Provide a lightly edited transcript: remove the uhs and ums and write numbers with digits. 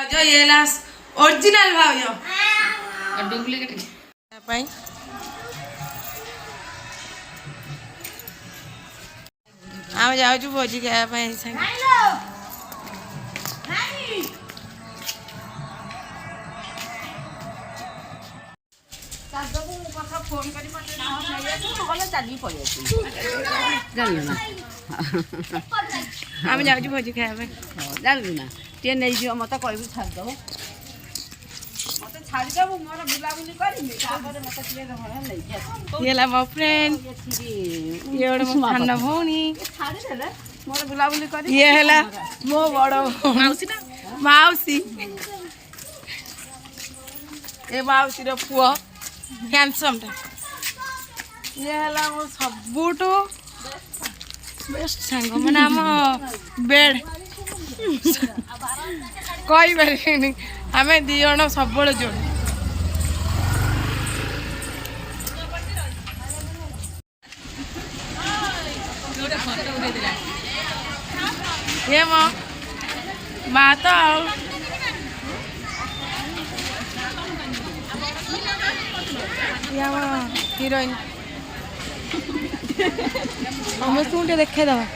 जो ये लास ओरिजिनल भाव और डुप्लीकेट पाई आम जाऊँ भोजी खाया संगे आम जाऊँ भोजी खाया जानलु ना टे नहीं जो मत कहबू छाड़ दो मत छाड़ दो मोर बुलाबुली करमी तापर मत टे रहला नहीं ये ला मो फ्रेंड ये बड़ मो खाना भौनी छाड़ी देले मोर बुलाबुली कर ये हला मो बड़ माउसी ना माउसी ए माउसी रो पुआ हैंडसम टा ये हला मो सबुटो बेस्ट सांग माने हम बेड कई बारे आम दी जन सब जोड़ ये मो माँ तो हिरोइन समस्त देखे दवा